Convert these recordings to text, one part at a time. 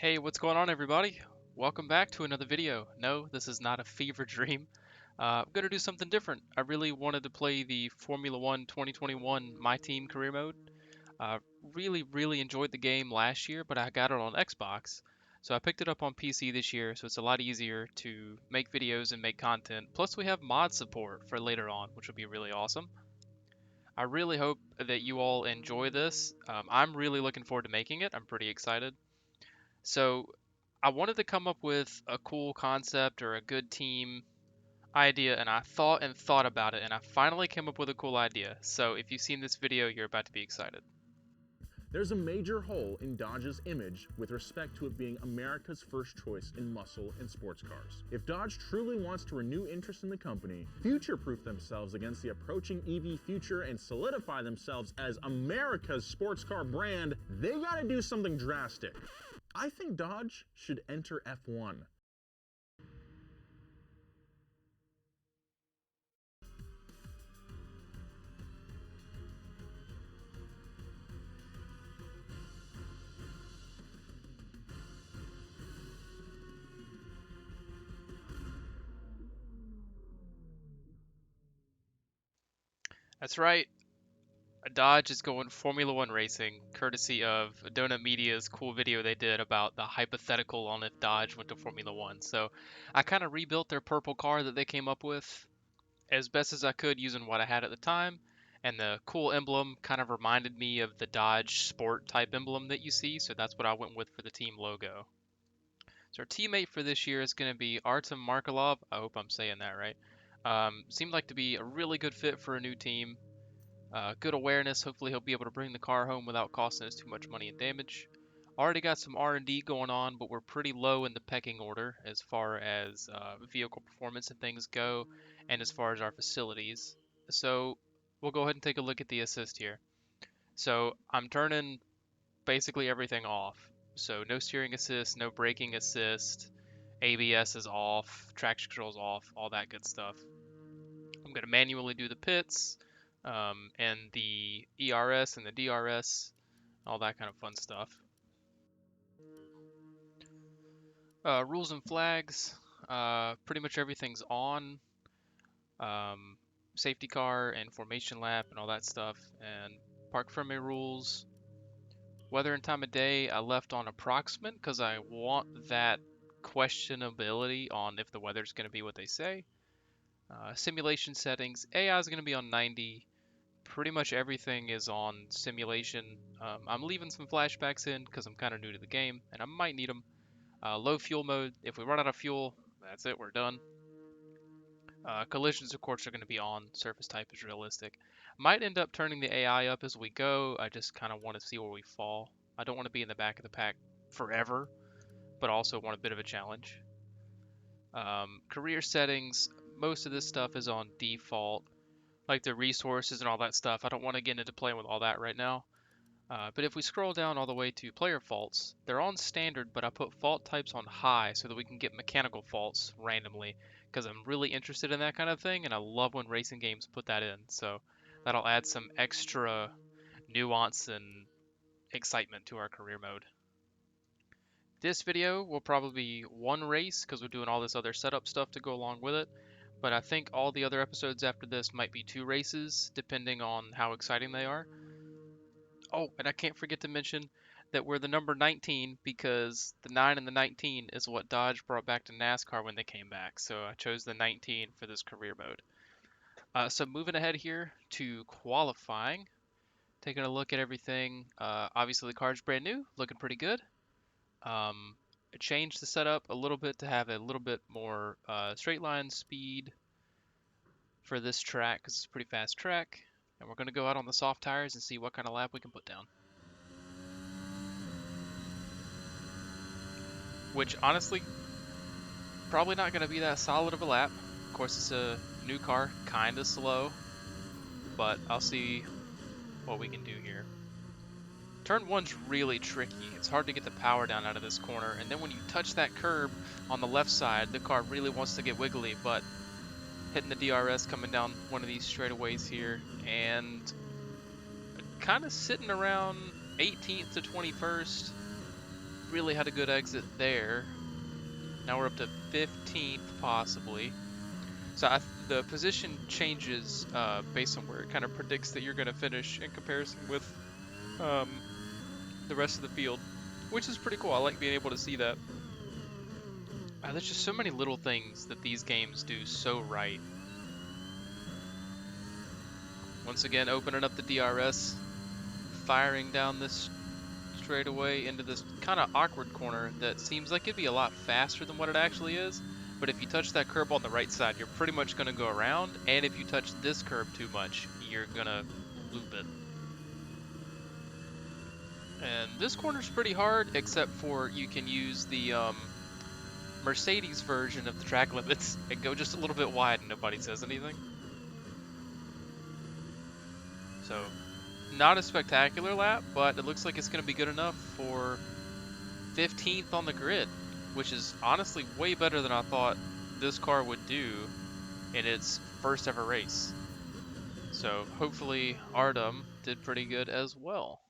Hey, what's going on, everybody? Welcome back to another video. No, this is not a fever dream. I'm going to do something different. I really wanted to play the Formula One 2021 My Team career mode. Really enjoyed the game last year, but I got it on Xbox. So I picked it up on PC this year, so it's a lot easier to make videos and make content. Plus, we have mod support for later on, which will be really awesome. I really hope that you all enjoy this. I'm really looking forward to making it. I'm pretty excited. So I wanted to come up with a cool concept or a good team idea, and I thought and thought about it, and I finally came up with a cool idea. So if you've seen this video, you're about to be excited. There's a major hole in Dodge's image with respect to it being America's first choice in muscle and sports cars. If Dodge truly wants to renew interest in the company, future-proof themselves against the approaching EV future, and solidify themselves as America's sports car brand, they gotta do something drastic. I think Dodge should enter F1. That's right. Dodge is going Formula One racing, courtesy of Donut Media's cool video they did about the hypothetical on if Dodge went to Formula One. So I kind of rebuilt their purple car that they came up with as best as I could using what I had at the time. And the cool emblem kind of reminded me of the Dodge Sport type emblem that you see, so that's what I went with for the team logo. So our teammate for this year is going to be Artem Markelov. I hope I'm saying that right. Seemed like to be a really good fit for a new team. Good awareness. Hopefully he'll be able to bring the car home without costing us too much money and damage. Already got some R&D going on, but we're pretty low in the pecking order as far as vehicle performance and things go, and as far as our facilities. So we'll go ahead and take a look at the assist here. So I'm turning basically everything off. So no steering assist, no braking assist, ABS is off, traction control's off, all that good stuff. I'm going to manually do the pits, and the ERS and the DRS, all that kind of fun stuff. Rules and flags, pretty much everything's on. Um, Safety car and formation lap and all that stuff. And park friendly rules. Weather and time of day, I left on approximate because I want that questionability on if the weather's going to be what they say. Simulation settings, AI is going to be on 90. Pretty much everything is on simulation. I'm leaving some flashbacks in because I'm kind of new to the game and I might need them. Low fuel mode, if we run out of fuel, that's it, we're done. Collisions, of course, are going to be on. Surface type is realistic. Might end up turning the AI up as we go. I just kind of want to see where we fall. I don't want to be in the back of the pack forever, but also want a bit of a challenge. Career settings, most of this stuff is on default, like the resources and all that stuff. I don't want to get into playing with all that right now. But if we scroll down all the way to player faults, they're on standard, but I put fault types on high so that we can get mechanical faults randomly, because I'm really interested in that kind of thing, and I love when racing games put that in. So that'll add some extra nuance and excitement to our career mode. This video will probably be one race, because we're doing all this other setup stuff to go along with it. But I think all the other episodes after this might be two races, depending on how exciting they are. Oh, and I can't forget to mention that we're the number 19 because the 9 and the 19 is what Dodge brought back to NASCAR when they came back. So I chose the 19 for this career mode. So moving ahead here to qualifying, taking a look at everything. Obviously the car's brand new, looking pretty good. I changed the setup a little bit to have a little bit more straight line speed for this track because it's a pretty fast track. And we're going to go out on the soft tires and see what kind of lap we can put down. Which honestly, probably not going to be that solid of a lap. Of course, it's a new car, kind of slow, but I'll see what we can do here. Turn one's really tricky. It's hard to get the power down out of this corner, and then when you touch that curb on the left side, the car really wants to get wiggly, but hitting the DRS coming down one of these straightaways here, and kind of sitting around 18th to 21st. really had a good exit there. Now we're up to 15th, possibly. So the position changes based on where it kind of predicts that you're going to finish in comparison with the rest of the field, which is pretty cool. I like being able to see that. There's just so many little things that these games do so right. Once again, opening up the DRS, firing down this straightaway into this kind of awkward corner that seems like it'd be a lot faster than what it actually is. But if you touch that curb on the right side, you're pretty much going to go around. And if you touch this curb too much, you're going to loop it. And this corner's pretty hard, except for you can use the Mercedes version of the track limits and go just a little bit wide and nobody says anything. So, not a spectacular lap, but it looks like it's going to be good enough for 15th on the grid, which is honestly way better than I thought this car would do in its first ever race. So hopefully Artem did pretty good as well.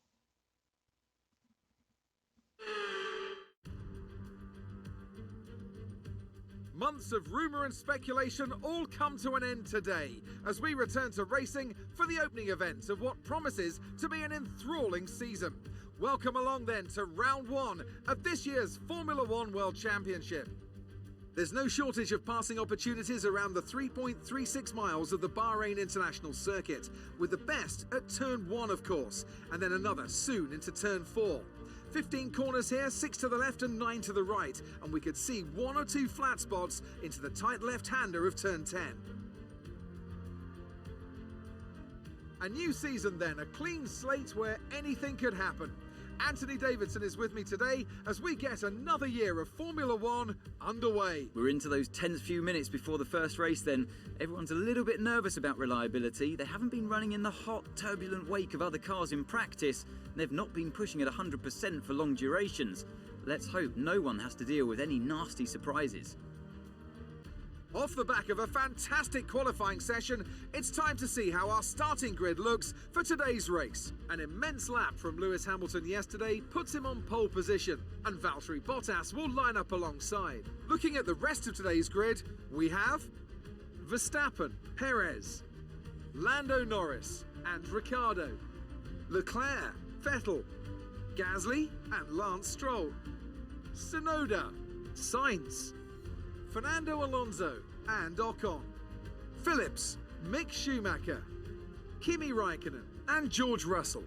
Months of rumour and speculation all come to an end today as we return to racing for the opening event of what promises to be an enthralling season. Welcome along then to round one of this year's Formula One World Championship. There's no shortage of passing opportunities around the 3.36 miles of the Bahrain International Circuit, with the best at turn 1 of course, and then another soon into turn 4. 15 corners here, 6 to the left and 9 to the right, and we could see 1 or 2 flat spots into the tight left-hander of turn 10. A new season then, a clean slate where anything could happen. Anthony Davidson is with me today as we get another year of Formula One underway. We're into those tense few minutes before the first race then. Everyone's a little bit nervous about reliability. They haven't been running in the hot, turbulent wake of other cars in practice. They've not been pushing at 100% for long durations. Let's hope no one has to deal with any nasty surprises. Off the back of a fantastic qualifying session, it's time to see how our starting grid looks for today's race. An immense lap from Lewis Hamilton yesterday puts him on pole position, and Valtteri Bottas will line up alongside. Looking at the rest of today's grid, we have Verstappen, Perez, Lando Norris and Ricciardo, Leclerc, Vettel, Gasly and Lance Stroll, Tsunoda, Sainz, Fernando Alonso and Ocon, Phillips, Mick Schumacher, Kimi Raikkonen and George Russell,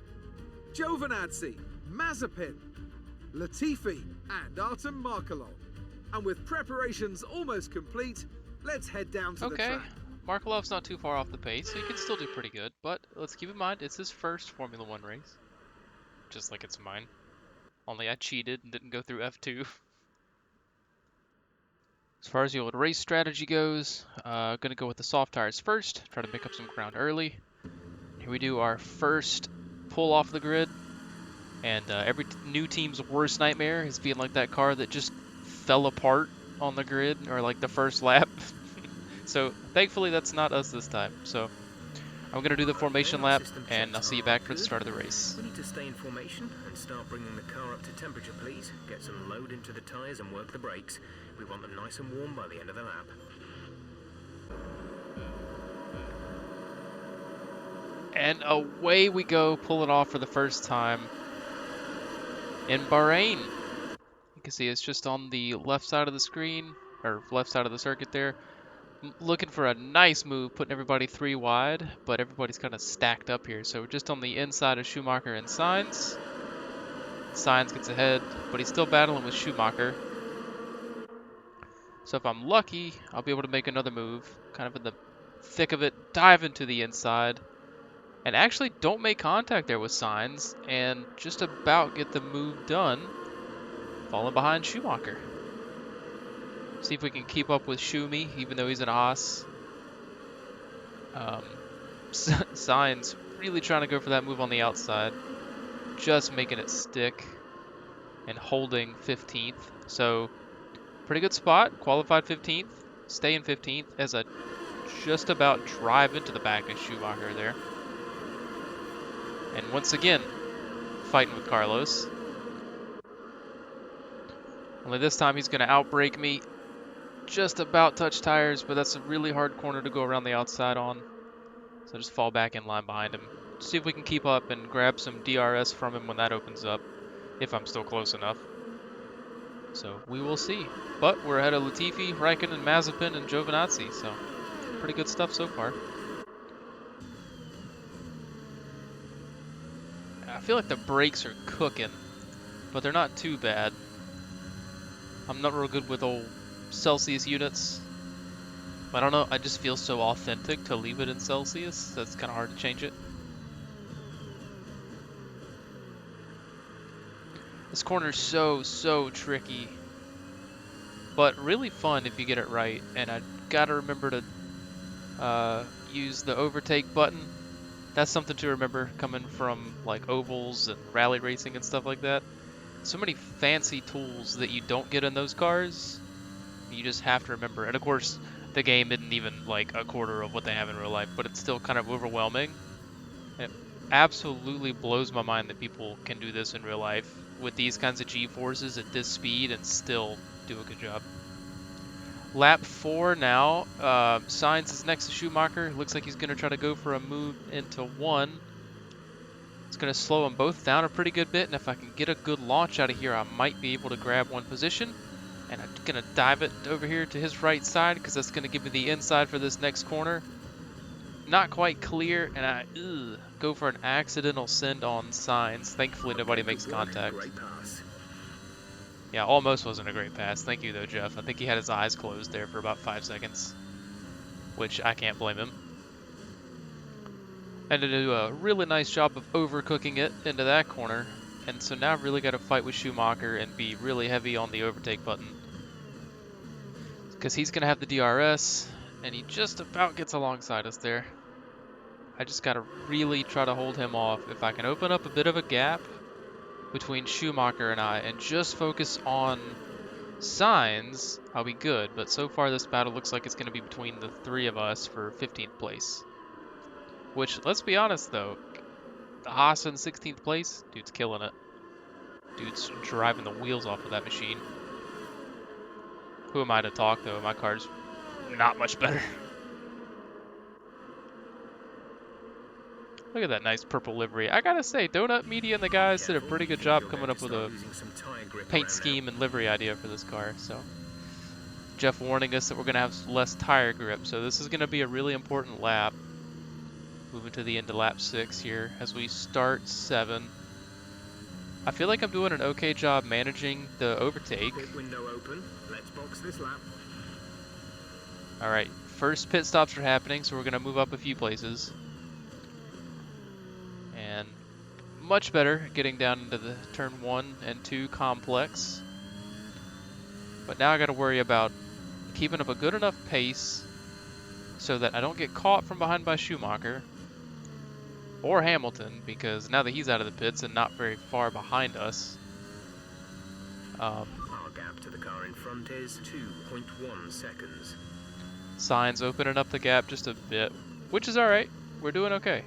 Giovinazzi, Mazepin, Latifi and Artem Markelov. And with preparations almost complete, let's head down to the track. Markelov's not too far off the pace, so he can still do pretty good, but let's keep in mind it's his first Formula One race. Just like it's mine. Only I cheated and didn't go through F2. As far as the old race strategy goes, gonna go with the soft tires first, try to make up some ground early. Here we do our first pull off the grid, and every new team's worst nightmare is being like that car that just fell apart on the grid, or like the first lap. So thankfully that's not us this time. So I'm gonna do the formation lap, and I'll see you back for the start of the race. We need to stay in formation and start bringing the car up to temperature, please. Get some load into the tyres and work the brakes. We want them nice and warm by the end of the lap. And away we go, pulling off for the first time in Bahrain. You can see it's just on the left side of the screen, or left side of the circuit there. Looking for a nice move, putting everybody 3 wide, but everybody's kind of stacked up here. So we're just on the inside of Schumacher and Sainz. Sainz gets ahead, but he's still battling with Schumacher. So if I'm lucky, I'll be able to make another move, kind of in the thick of it, dive into the inside, and actually don't make contact there with Sainz, and just about get the move done, falling behind Schumacher. See if we can keep up with Schumi, even though he's an Haas. Sainz really trying to go for that move on the outside, just making it stick, and holding 15th. So pretty good spot, qualified 15th, stay in 15th as I just about drive into the back of Schumacher there. And once again, fighting with Carlos. Only this time he's going to outbrake me. Just about touch tires, but that's a really hard corner to go around the outside on. So just fall back in line behind him. See if we can keep up and grab some DRS from him when that opens up, if I'm still close enough. So we will see. But we're ahead of Latifi, Raikkonen, Mazepin, and Giovinazzi, so pretty good stuff so far. I feel like the brakes are cooking, but they're not too bad. I'm not real good with old Celsius units. I don't know, I just feel so authentic to leave it in Celsius, that's kind of hard to change it. This corner is so tricky, but really fun if you get it right, and I gotta remember to use the overtake button. That's something to remember coming from like ovals and rally racing and stuff like that. So many fancy tools that you don't get in those cars, you just have to remember. And of course, the game isn't even like a quarter of what they have in real life, but it's still kind of overwhelming. It absolutely blows my mind that people can do this in real life with these kinds of G-forces at this speed and still do a good job. Lap 4 now. Sainz is next to Schumacher. Looks like he's going to try to go for a move into 1. It's going to slow them both down a pretty good bit, and if I can get a good launch out of here, I might be able to grab one position. And I'm going to dive it over here to his right side because that's going to give me the inside for this next corner. Not quite clear, and I go for an accidental send on Sainz. Thankfully, nobody makes contact. Yeah, almost wasn't a great pass. Thank you, though, Jeff. I think he had his eyes closed there for about 5 seconds, which I can't blame him. And to do a really nice job of overcooking it into that corner. And so now I've really got to fight with Schumacher and be really heavy on the overtake button, because he's going to have the DRS, and he just about gets alongside us there. I just got to really try to hold him off. If I can open up a bit of a gap between Schumacher and I and just focus on Sainz, I'll be good. But so far this battle looks like it's going to be between the 3 of us for 15th place. Which, let's be honest though, Haas in 16th place, dude's killing it. Dude's driving the wheels off of that machine. Who am I to talk though? My car's not much better. Look at that nice purple livery. I gotta say, Donut Media and the guys did a pretty good job coming up with a paint scheme and livery idea for this car. So, Jeff warning us that we're gonna have less tire grip. So this is gonna be a really important lap. Moving to the end of lap 6 here as we start 7. I feel like I'm doing an okay job managing the overtake. Pit window open. Let's box this lap. All right, first pit stops are happening, so we're gonna move up a few places. And much better getting down into the turn 1 and 2 complex. But now I got to worry about keeping up a good enough pace so that I don't get caught from behind by Schumacher or Hamilton, because now that he's out of the pits and not very far behind us. Our gap to the car in front is 2.1 seconds. Sainz opening up the gap just a bit, which is all right. We're doing okay.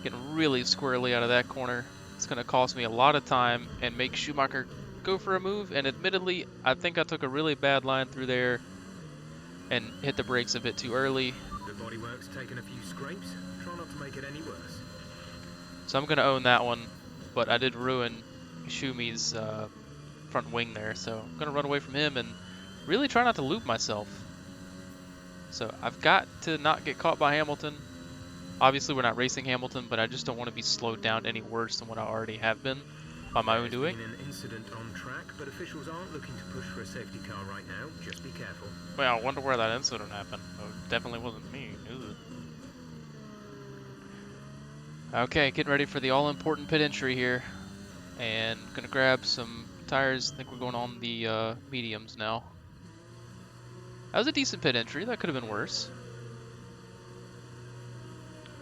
Getting really squirrely out of that corner. It's going to cost me a lot of time and make Schumacher go for a move. And admittedly, I think I took a really bad line through there and hit the brakes a bit too early. The bodywork's taken a few scrapes. Try not to make it any worse. So I'm going to own that one, but I did ruin Schumi's front wing there. So I'm going to run away from him and really try not to loop myself. So I've got to not get caught by Hamilton. Obviously, we're not racing Hamilton, but I just don't want to be slowed down any worse than what I already have been by my own doing. There's been an incident on track, but officials aren't looking to push for a safety car right now. Just be careful. Well, I wonder where that incident happened. Oh, it definitely wasn't me. Ugh. Okay, getting ready for the all-important pit entry here. And gonna grab some tires. I think we're going on the mediums now. That was a decent pit entry. That could have been worse.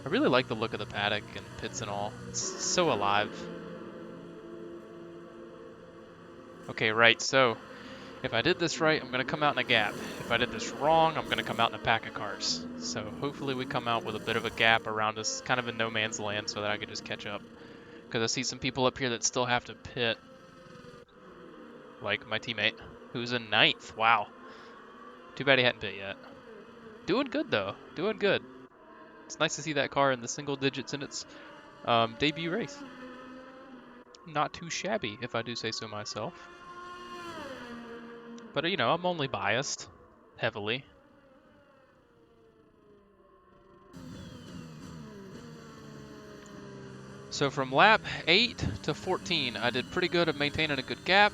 I really like the look of the paddock and pits and all. It's so alive. Okay, right, so if I did this right, I'm going to come out in a gap. If I did this wrong, I'm going to come out in a pack of cars. So hopefully we come out with a bit of a gap around us, kind of in no man's land, so that I can just catch up. because I see some people up here that still have to pit, like my teammate, who's in 9th. Wow. Too bad he hadn't pit yet. Doing good, though. Doing good. It's nice to see that car in the single digits in its debut race. Not too shabby, if I do say so myself. But, you know, I'm only biased. Heavily. So from lap 8 to 14, I did pretty good at maintaining a good gap.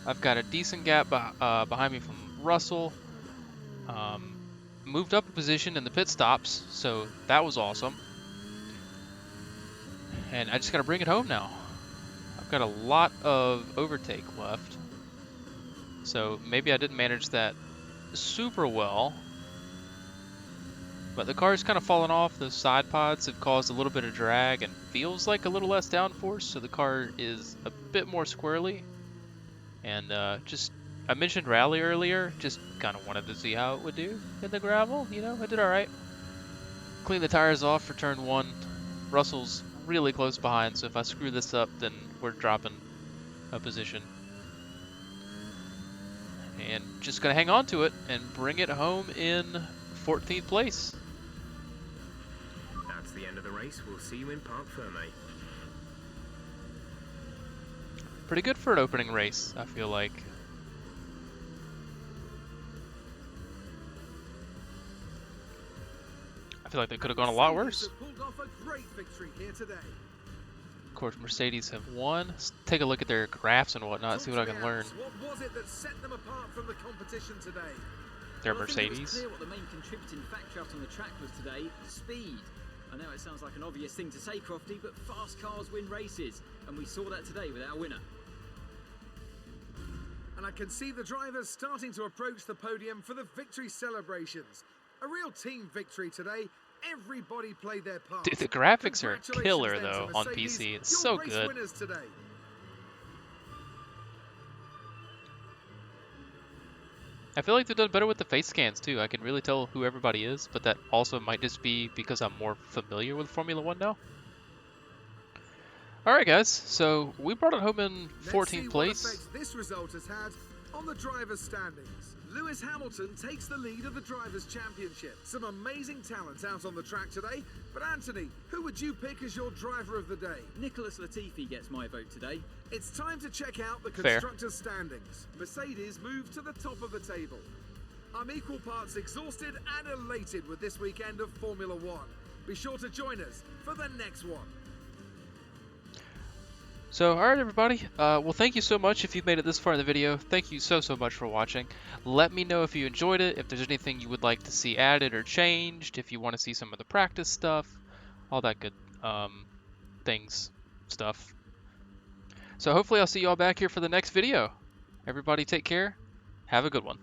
I've got a decent gap behind me from Russell. Moved up a position in the pit stops, so that was awesome. And I just got to bring it home now. I've got a lot of overtake left. So maybe I didn't manage that super well. But the car's kind of fallen off. Those side pods have caused a little bit of drag and feels like a little less downforce. So the car is a bit more squirrely. And I mentioned rally earlier. Just kind of wanted to see how it would do in the gravel. You know, it did all right. Clean the tires off for turn 1. Russell's really close behind, so if I screw this up, then we're dropping a position. And just gonna hang on to it and bring it home in 14th place. That's the end of the race. We'll see you in Parc Ferme. Pretty good for an opening race, I feel like. I feel like they could have gone a lot worse. Of course, Mercedes have won. Let's take a look at their graphs and whatnot, see what I can learn. What was it that set them apart from the competition today? Their Well, I think it was Mercedes. clear what the main contributing factor out on the track was today: speed. I know it sounds like an obvious thing to say, Crofty, but fast cars win races, and we saw that today with our winner. And I can see the drivers starting to approach the podium for the victory celebrations. A real team victory today. Everybody played their part. Dude, the graphics are Congratulations killer then to though on Mercedes, PC. It's your so race good. winners today. I feel like they've done better with the face scans too. I can really tell who everybody is, but that also might just be because I'm more familiar with Formula 1 now. Alright guys, so we brought it home in 14th place. Let's see what effect this result has had on the drivers' standings. Lewis Hamilton takes the lead of the Drivers' Championship. Some amazing talent out on the track today. But Anthony, who would you pick as your driver of the day? Nicholas Latifi gets my vote today. It's time to check out the Fair. constructors' standings. Mercedes moved to the top of the table. I'm equal parts exhausted and elated with this weekend of Formula One. Be sure to join us for the next one. So, alright everybody, well thank you so much if you've made it this far in the video. Thank you so much for watching. Let me know if you enjoyed it, if there's anything you would like to see added or changed, if you want to see some of the practice stuff, all that good stuff. So hopefully I'll see you all back here for the next video. Everybody take care, have a good one.